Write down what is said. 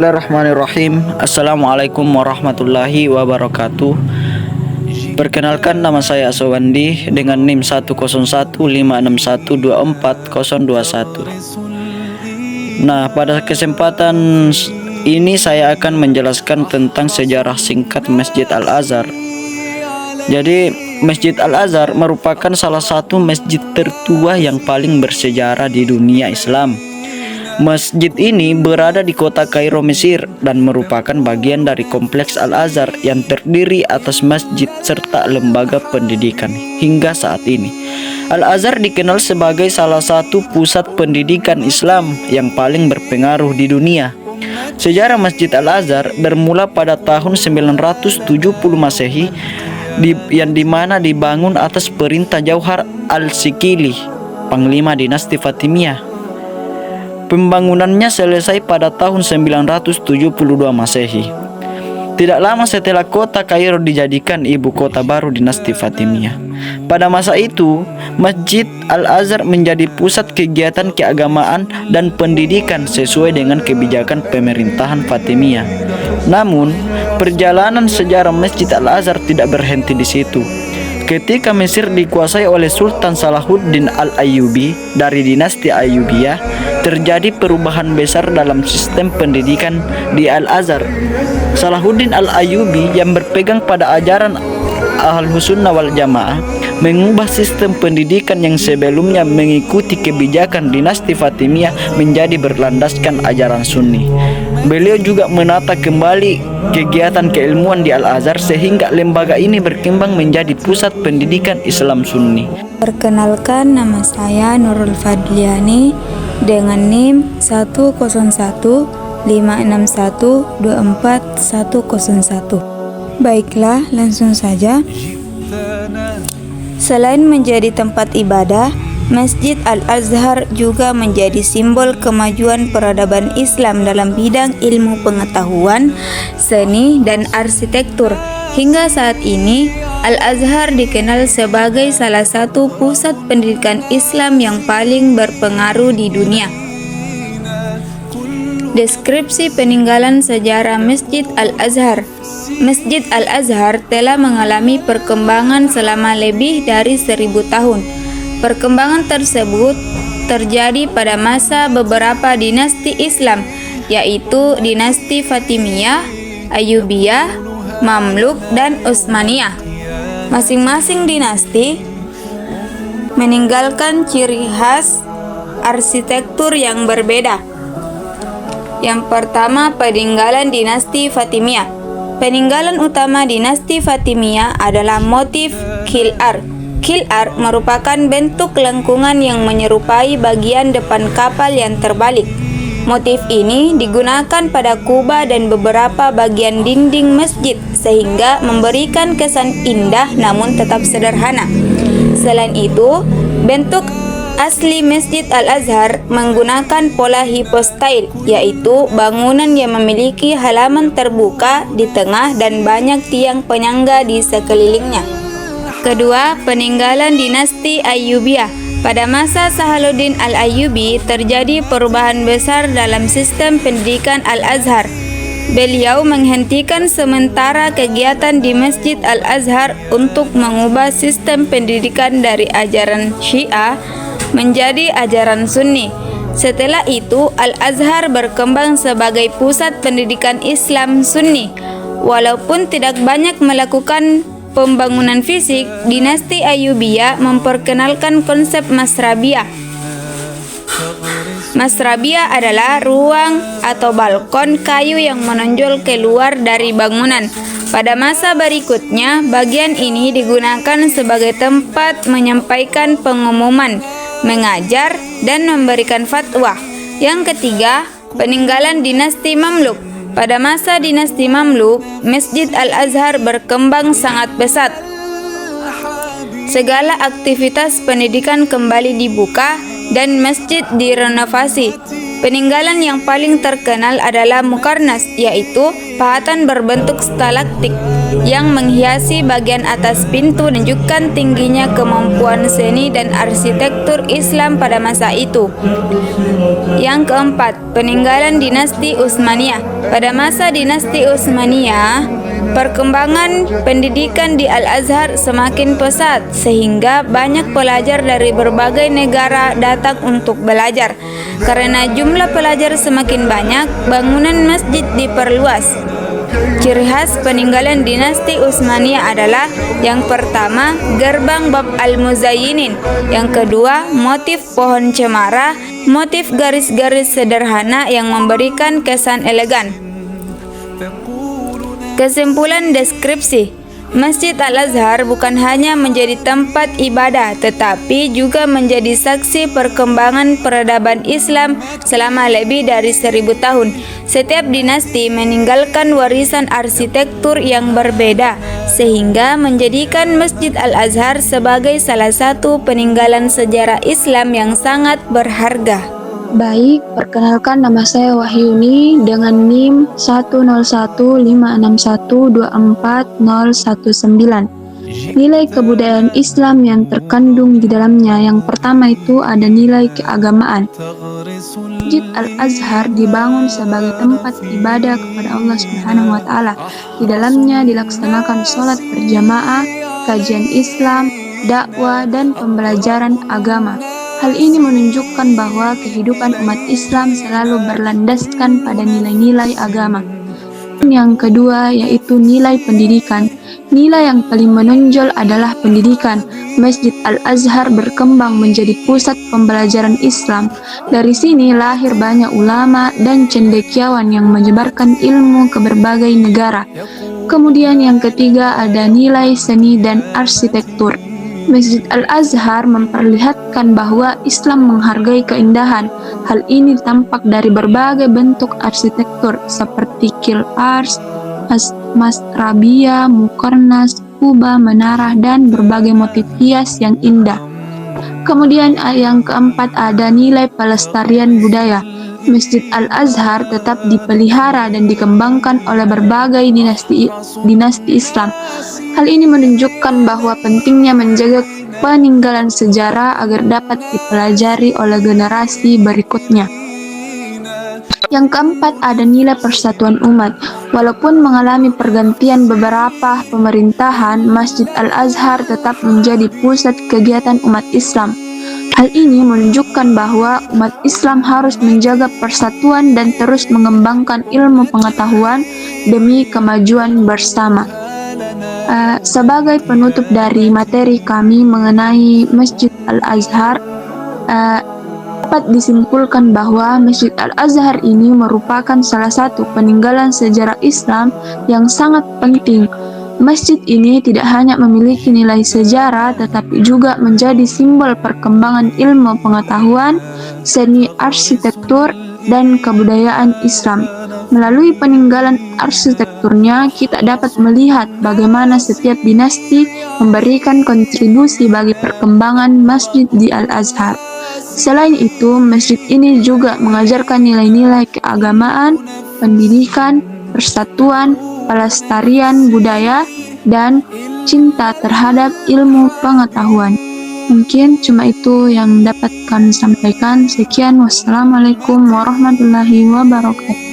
Bismillahirrahmanirrahim. Assalamualaikum warahmatullahi wabarakatuh. Perkenalkan, nama saya Aswandi dengan NIM 10156124021. Nah, pada kesempatan ini saya akan menjelaskan tentang sejarah singkat Masjid Al-Azhar. Jadi, Masjid Al-Azhar merupakan salah satu masjid tertua yang paling bersejarah di dunia Islam. Masjid ini berada di kota Kairo, Mesir, dan merupakan bagian dari kompleks Al-Azhar yang terdiri atas masjid serta lembaga pendidikan hingga saat ini. Al-Azhar dikenal sebagai salah satu pusat pendidikan Islam yang paling berpengaruh di dunia. Sejarah Masjid Al-Azhar bermula pada tahun 970 Masehi yang dimana dibangun atas perintah Jauhar Al-Sikili, panglima dinasti Fatimiyah. Pembangunannya selesai pada tahun 972 Masehi. Tidak lama setelah kota Kairo dijadikan ibu kota baru dinasti Fatimiyah. Pada masa itu, Masjid Al-Azhar menjadi pusat kegiatan keagamaan dan pendidikan sesuai dengan kebijakan pemerintahan Fatimiyah. Namun, perjalanan sejarah Masjid Al-Azhar tidak berhenti di situ. Ketika Mesir dikuasai oleh Sultan Salahuddin Al-Ayyubi dari dinasti Ayyubiyah, terjadi perubahan besar dalam sistem pendidikan di Al-Azhar. Salahuddin Al-Ayyubi yang berpegang pada ajaran Ahlus Sunnah wal Jamaah mengubah sistem pendidikan yang sebelumnya mengikuti kebijakan dinasti Fatimiyah menjadi berlandaskan ajaran Sunni. Beliau juga menata kembali kegiatan keilmuan di Al-Azhar sehingga lembaga ini berkembang menjadi pusat pendidikan Islam Sunni. Perkenalkan, nama saya Nurul Fadliani dengan NIM 10156124101. Baiklah, langsung saja. Selain menjadi tempat ibadah, Masjid Al-Azhar juga menjadi simbol kemajuan peradaban Islam dalam bidang ilmu pengetahuan, seni, dan arsitektur. Hingga saat ini, Al-Azhar dikenal sebagai salah satu pusat pendidikan Islam yang paling berpengaruh di dunia. Deskripsi peninggalan sejarah Masjid Al-Azhar. Masjid Al-Azhar telah mengalami perkembangan selama lebih dari 1000 tahun. Perkembangan tersebut terjadi pada masa beberapa dinasti Islam, yaitu dinasti Fatimiyah, Ayyubiyah, Mamluk, dan Utsmaniyah. Masing-masing dinasti meninggalkan ciri khas arsitektur yang berbeda. Yang pertama, peninggalan dinasti Fatimiyah. Peninggalan utama dinasti Fatimiyah adalah motif khil'ar. Khil'ar merupakan bentuk lengkungan yang menyerupai bagian depan kapal yang terbalik. Motif ini digunakan pada kubah dan beberapa bagian dinding masjid sehingga memberikan kesan indah namun tetap sederhana. Selain itu, bentuk asli Masjid Al-Azhar menggunakan pola hipostail, yaitu bangunan yang memiliki halaman terbuka di tengah dan banyak tiang penyangga di sekelilingnya. Kedua, peninggalan dinasti Ayyubiyah. Pada masa Salahuddin Al-Ayyubi terjadi perubahan besar dalam sistem pendidikan Al-Azhar. Beliau menghentikan sementara kegiatan di Masjid Al-Azhar untuk mengubah sistem pendidikan dari ajaran Syiah menjadi ajaran Sunni. Setelah itu, Al-Azhar berkembang sebagai pusat pendidikan Islam Sunni. Walaupun tidak banyak melakukan pembangunan fisik, dinasti Ayyubiyah memperkenalkan konsep masrabiyah. Masrabiyah adalah ruang atau balkon kayu yang menonjol keluar dari bangunan. Pada masa berikutnya, bagian ini digunakan sebagai tempat menyampaikan pengumuman, mengajar, dan memberikan fatwa. Yang ketiga, peninggalan dinasti Mamluk. Pada masa dinasti Mamluk, Masjid Al-Azhar berkembang sangat pesat. Segala aktivitas pendidikan kembali dibuka dan masjid direnovasi. Peninggalan yang paling terkenal adalah Muqarnas, yaitu pahatan berbentuk stalaktik yang menghiasi bagian atas pintu, menunjukkan tingginya kemampuan seni dan arsitektur Islam pada masa itu. Yang keempat, peninggalan dinasti Utsmaniyah. Pada masa dinasti Utsmaniyah, perkembangan pendidikan di Al-Azhar semakin pesat sehingga banyak pelajar dari berbagai negara datang untuk belajar. Karena jumlah pelajar semakin banyak, bangunan masjid diperluas. Ciri khas peninggalan dinasti Utsmaniyah adalah yang pertama, gerbang bab al-Muzayyinin, yang kedua, motif pohon cemara, motif garis-garis sederhana yang memberikan kesan elegan. Kesimpulan deskripsi, Masjid Al-Azhar bukan hanya menjadi tempat ibadah, tetapi juga menjadi saksi perkembangan peradaban Islam selama lebih dari 1000 tahun. Setiap dinasti meninggalkan warisan arsitektur yang berbeda, sehingga menjadikan Masjid Al-Azhar sebagai salah satu peninggalan sejarah Islam yang sangat berharga. Baik, perkenalkan nama saya Wahyuni dengan NIM 10156124019. Nilai kebudayaan Islam yang terkandung di dalamnya, yang pertama itu ada nilai keagamaan. Masjid Al-Azhar dibangun sebagai tempat ibadah kepada Allah Subhanahu wa Ta'ala. Di dalamnya dilaksanakan sholat berjamaah, kajian Islam, dakwah, dan pembelajaran agama. Hal ini menunjukkan bahwa kehidupan umat Islam selalu berlandaskan pada nilai-nilai agama. Yang kedua yaitu nilai pendidikan. Nilai yang paling menonjol adalah pendidikan. Masjid Al-Azhar berkembang menjadi pusat pembelajaran Islam. Dari sini lahir banyak ulama dan cendekiawan yang menyebarkan ilmu ke berbagai negara. Kemudian yang ketiga ada nilai seni dan arsitektur. Masjid Al-Azhar memperlihatkan bahwa Islam menghargai keindahan. Hal ini tampak dari berbagai bentuk arsitektur seperti Qil-Ars, Masrabiyah, Muqarnas, kubah, menara, dan berbagai motif hias yang indah. Kemudian yang keempat ada nilai pelestarian budaya. Masjid Al-Azhar tetap dipelihara dan dikembangkan oleh berbagai dinasti Islam. Hal ini menunjukkan bahwa pentingnya menjaga peninggalan sejarah agar dapat dipelajari oleh generasi berikutnya. Yang keempat ada nilai persatuan umat. Walaupun mengalami pergantian beberapa pemerintahan, Masjid Al-Azhar tetap menjadi pusat kegiatan umat Islam. Hal ini menunjukkan bahwa umat Islam harus menjaga persatuan dan terus mengembangkan ilmu pengetahuan demi kemajuan bersama. Sebagai penutup dari materi kami mengenai Masjid Al-Azhar, dapat disimpulkan bahwa Masjid Al-Azhar ini merupakan salah satu peninggalan sejarah Islam yang sangat penting. Masjid ini tidak hanya memiliki nilai sejarah, tetapi juga menjadi simbol perkembangan ilmu pengetahuan, seni arsitektur, dan kebudayaan Islam. Melalui peninggalan arsitekturnya, kita dapat melihat bagaimana setiap dinasti memberikan kontribusi bagi perkembangan masjid di Al-Azhar. Selain itu, masjid ini juga mengajarkan nilai-nilai keagamaan, pendidikan, persatuan, pelestarian budaya, dan cinta terhadap ilmu pengetahuan. Mungkin cuma itu yang dapat kami sampaikan. Sekian, wassalamualaikum warahmatullahi wabarakatuh.